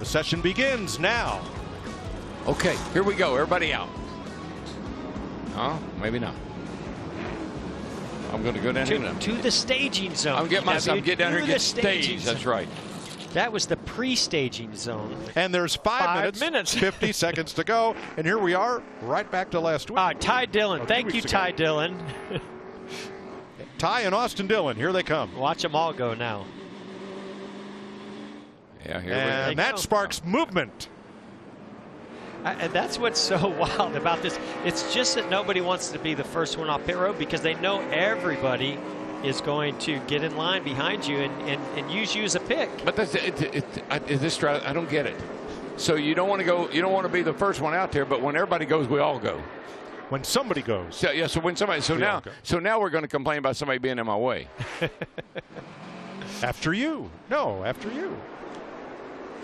The session begins now. Okay, here we go. Everybody out. Oh, maybe not. I'm going to go down here to the staging zone. I'm getting myself get down here and get staged. That's right. That was the pre-staging zone. And there's 5 minutes, 50 seconds to go. And here we are, right back to last week. Ty Dillon. Thank you, Ty Dillon. Ty and Austin Dillon, here they come. Watch them all go now. Yeah, here and that sparks movement. And that's what's so wild about this. It's just that nobody wants to be the first one off pit road because they know everybody is going to get in line behind you and use you as a pick. But that's this. I don't get it. So you don't want to go. You don't want to be the first one out there. But when everybody goes, we all go. When somebody goes. So, yeah. So when somebody. So now we're going to complain about somebody being in my way. After you. No, after you.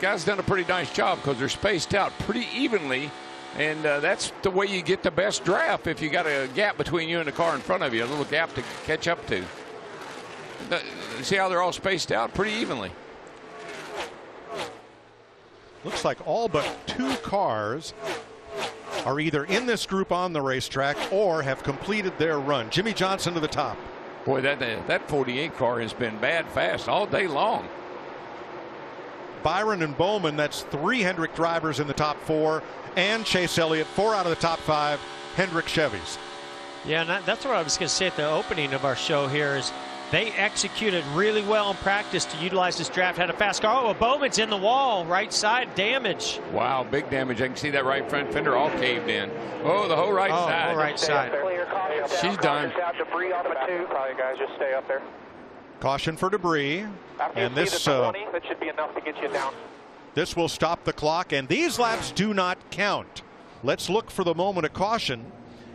Guys done a pretty nice job because they're spaced out pretty evenly, and that's the way you get the best draft. If you got a gap between you and the car in front of you, a little gap to catch up to. See how they're all spaced out pretty evenly. Looks like all but 2 cars are either in this group on the racetrack or have completed their run. Jimmie Johnson to the top. Boy, that 48 car has been bad fast all day long. Byron and Bowman, that's 3 Hendrick drivers in the top 4, and Chase Elliott, 4 out of the top 5 Hendrick Chevys. Yeah, and that's what I was going to say at the opening of our show here is they executed really well in practice to utilize this draft. Had a fast car. Oh, Bowman's in the wall, right side, damage. Wow, big damage. I can see that right front fender all caved in. Oh, the whole right side. Whole right side. She's done. Guys, just stay up there. Caution for debris. And this that should be enough to get you down. This will stop the clock, and these laps do not count. Let's look for the moment of caution.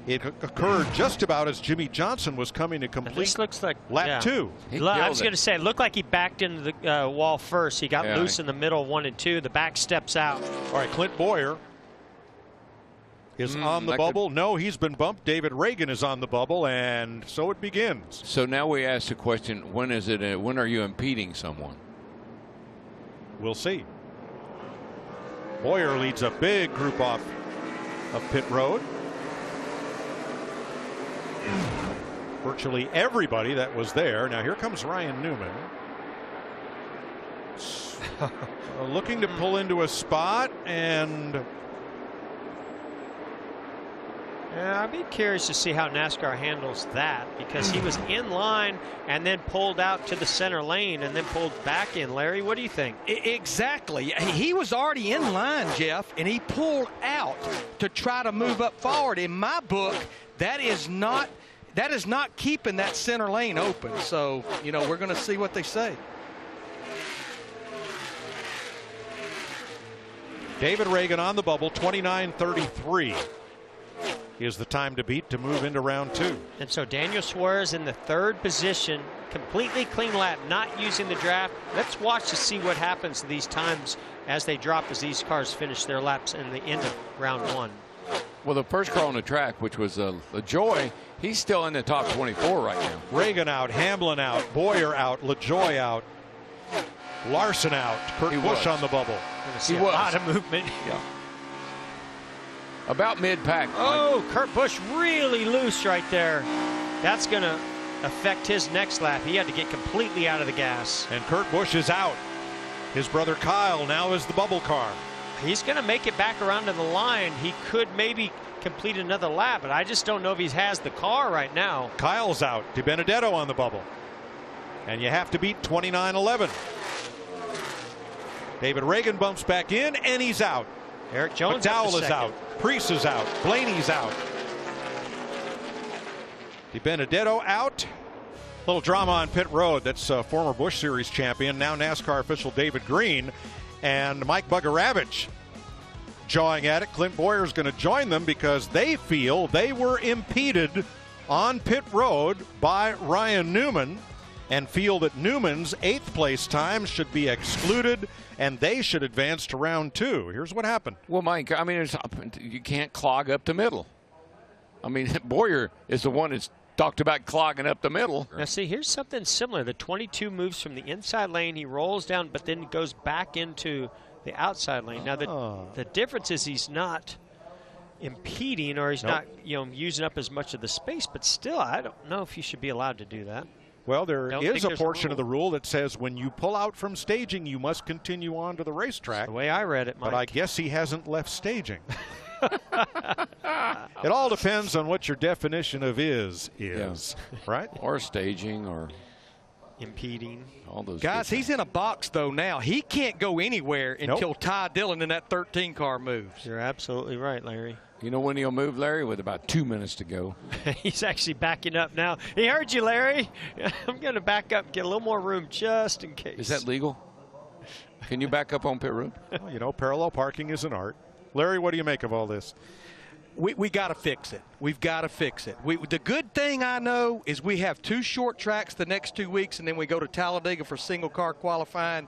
It occurred just about as Jimmie Johnson was coming to complete this looks like, lap 2. I was going to say, it looked like he backed into the wall first. He got loose in the middle, 1 and 2. The back steps out. All right, Clint Boyer is on the bubble. No, he's been bumped. David Reagan is on the bubble, and so it begins. So now we ask the question, when is it? When are you impeding someone? We'll see. Boyer leads a big group off of pit road. Virtually everybody that was there. Now here comes Ryan Newman. Looking to pull into a spot, and I'd be curious to see how NASCAR handles that, because he was in line and then pulled out to the center lane and then pulled back in. Larry, what do you think? Exactly. He was already in line, Jeff, and he pulled out to try to move up forward. In my book, that is not keeping that center lane open. So, you know, we're going to see what they say. David Reagan on the bubble, 29:33. Is the time to beat to move into round 2. And so Daniel Suarez in the 3rd position, completely clean lap, not using the draft. Let's watch to see what happens to these times as they drop as these cars finish their laps in the end of round 1. Well, the first car on the track, which was LaJoy, he's still in the top 24 right now. Reagan out, Hamlin out, Boyer out, LaJoy out, Larson out, Kurt Busch on the bubble. He was a lot of movement. Yeah. About mid-pack. Oh, Kurt Busch really loose right there. That's going to affect his next lap. He had to get completely out of the gas. And Kurt Busch is out. His brother Kyle now is the bubble car. He's going to make it back around to the line. He could maybe complete another lap, but I just don't know if he has the car right now. Kyle's out. DiBenedetto on the bubble. And you have to beat 29:11. David Reagan bumps back in, and he's out. Eric Jones McDowell is out. Priest is out. Blaney's out. DiBenedetto out. Little drama on pit road. That's former Busch Series champion, now NASCAR official David Green, and Mike Bugaravich jawing at it. Clint Boyer's going to join them because they feel they were impeded on pit road by Ryan Newman, and feel that Newman's 8th place time should be excluded and they should advance to round 2. Here's what happened. Well, Mike, I mean, you can't clog up the middle. I mean, Boyer is the one that's talked about clogging up the middle. Now, see, here's something similar. The 22 moves from the inside lane. He rolls down, but then goes back into the outside lane. Now, the difference is he's not impeding, or he's not, using up as much of the space, but still, I don't know if you should be allowed to do that. Well, there is a portion of the rule that says when you pull out from staging, you must continue on to the racetrack. That's the way I read it, Mike. But I guess he hasn't left staging. It all depends on what your definition of is, right? Or staging or impeding. All those guys, he's in a box, though, now. He can't go anywhere until Ty Dillon in that 13 car moves. You're absolutely right, Larry. You know when he'll move, Larry? With about 2 minutes to go. He's actually backing up now. He heard you, Larry. I'm going to back up, get a little more room just in case. Is that legal? Can you back up on pit road? Well, parallel parking is an art. Larry, what do you make of all this? We got to fix it. We've got to fix it. The good thing I know is we have 2 short tracks the next 2 weeks, and then we go to Talladega for single car qualifying.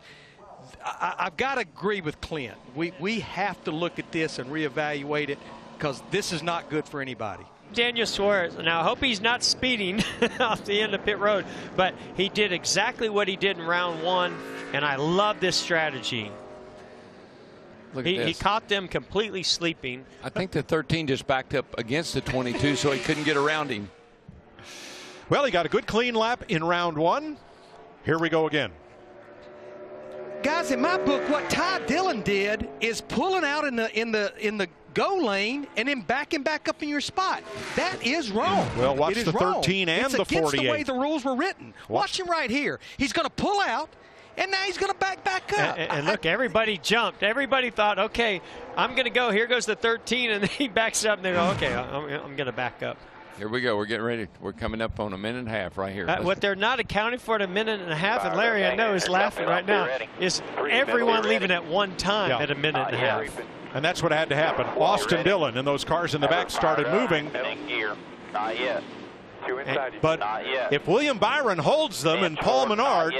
I've got to agree with Clint. We have to look at this and reevaluate it, because this is not good for anybody. Daniel Suarez. Now, I hope he's not speeding off the end of pit road, but he did exactly what he did in round 1, and I love this strategy. He caught them completely sleeping. I think the 13 just backed up against the 22, so he couldn't get around him. Well, he got a good clean lap in round 1. Here we go again. Guys, in my book, what Ty Dillon did is pulling out in the go lane and then backing back up in your spot. That is wrong. Well, watch the 13 and the 48. It's against the way the rules were written. Watch him right here. He's going to pull out, and now he's going to back up. And look, everybody jumped. Everybody thought, okay, I'm going to go. Here goes the 13, and then he backs up, and they go, okay, I'm going to back up. Here we go. We're getting ready. We're coming up on a minute and a half right here. What they're not accounting for at a minute and a half, and Larry, I know, is laughing right now, is everyone leaving at one time at a minute and a half. And that's what had to happen. Austin Dillon and those cars in the back started moving. Not yet. But if William Byron holds them and Paul Menard,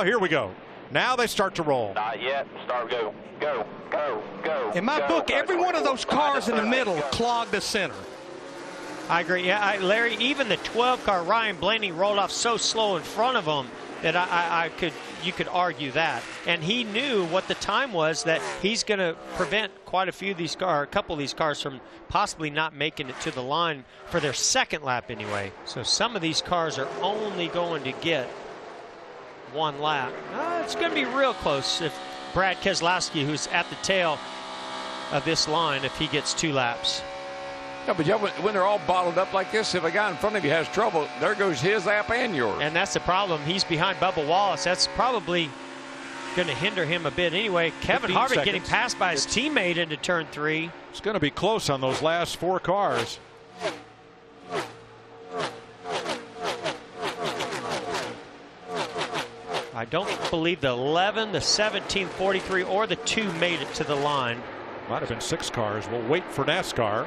here we go. Now they start to roll. Not yet. Start, go. In my book, every one of those cars in the middle clogged the center. I agree. Yeah, Larry, even the 12 car, Ryan Blaney, rolled off so slow in front of him that you could argue that. And he knew what the time was, that he's going to prevent quite a few of these cars, a couple of these cars, from possibly not making it to the line for their second lap anyway. So some of these cars are only going to get one lap. It's going to be real close if Brad Keselowski, who's at the tail of this line, if he gets 2 laps. Yeah, but when they're all bottled up like this, if a guy in front of you has trouble, there goes his lap and yours. And that's the problem. He's behind Bubba Wallace. That's probably going to hinder him a bit anyway. Kevin Harvick getting passed by his teammate into turn 3. It's going to be close on those last 4 cars. I don't believe the 11, the 17, 43, or the 2 made it to the line. Might have been 6 cars. We'll wait for NASCAR.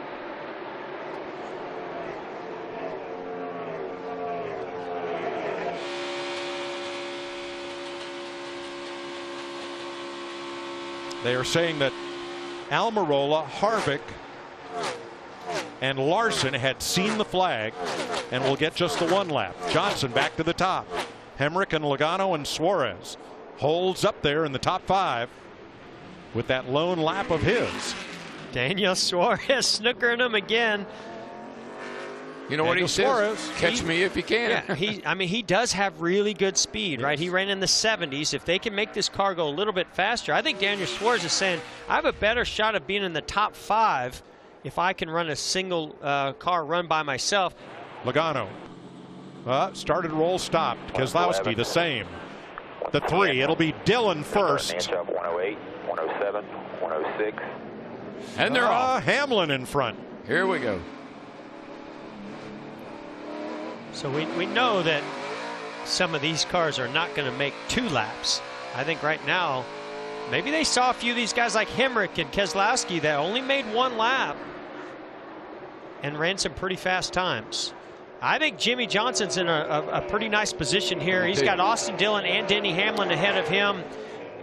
They are saying that Almirola, Harvick, and Larson had seen the flag and will get just the 1 lap. Johnson back to the top. Hemrick and Logano and Suarez holds up there in the top 5 with that lone lap of his. Daniel Suarez snookering him again. You know what he says? Catch me if you can. Yeah, he does have really good speed, right? He ran in the 70s. If they can make this car go a little bit faster, I think Daniel Suarez is saying, I have a better shot of being in the top 5 if I can run a single car run by myself. Logano. Started, roll, stopped. Keselowski the same. The 3. It'll be Dillon first. 108, 107, 106. And they're off. Hamlin in front. Here we go. So we know that some of these cars are not going to make 2 laps. I think right now, maybe they saw a few of these guys like Hemrick and Keselowski that only made 1 lap and ran some pretty fast times. I think Jimmie Johnson's in a pretty nice position here. He's got Austin Dillon and Denny Hamlin ahead of him,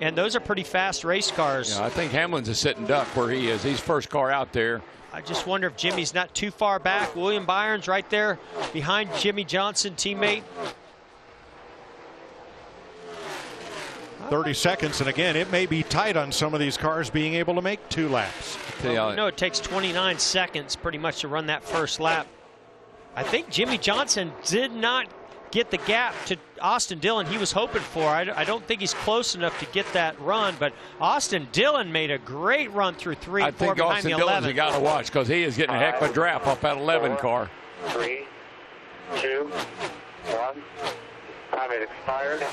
and those are pretty fast race cars. Yeah, I think Hamlin's a sitting duck where he is. He's first car out there. I just wonder if Jimmy's not too far back. William Byron's right there behind Jimmie Johnson, teammate. 30 seconds, and again, it may be tight on some of these cars being able to make 2 laps. Well, you know, it takes 29 seconds pretty much to run that first lap. I think Jimmie Johnson did not get the gap to Austin Dillon he was hoping for. I don't think he's close enough to get that run, but Austin Dillon made a great run through 3 and 4 behind Austin the Dillon's 11. you got to watch because he is getting a heck of a draft off that 11 car. 3, 2, 1. Time has expired.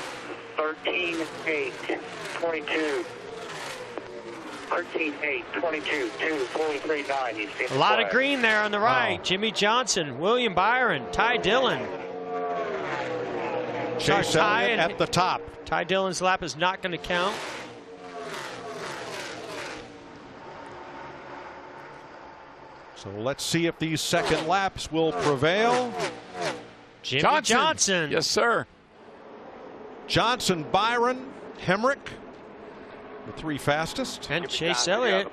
13-8, 22. 13-8, 22, 2, 43, 9. A lot of green there on the right. Wow. Jimmie Johnson, William Byron, Ty Dillon. Chase Elliott at the top. Ty Dillon's lap is not going to count. So let's see if these second laps will prevail. Jimmie Johnson. Yes, sir. Johnson, Byron, Hemrick, the 3 fastest. And Chase Elliott.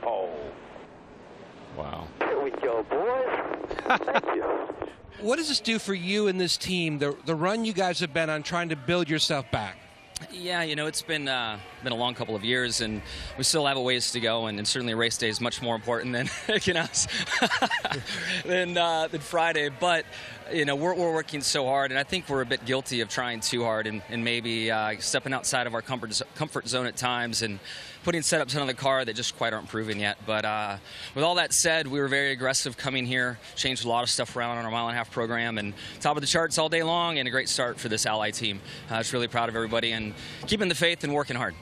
Wow. Here we go, boys. Thank you. What does this do for you and this team, the run you guys have been on trying to build yourself back? Yeah, you know, it's been a long couple of years, and we still have a ways to go, and certainly race day is much more important than than Friday. But you know, we're working so hard, and I think we're a bit guilty of trying too hard and maybe stepping outside of our comfort zone at times and putting setups on the car that just quite aren't proven yet. But with all that said, we were very aggressive coming here, changed a lot of stuff around on our mile-and-a-half program, and top of the charts all day long, and a great start for this Ally team. I was really proud of everybody and keeping the faith and working hard.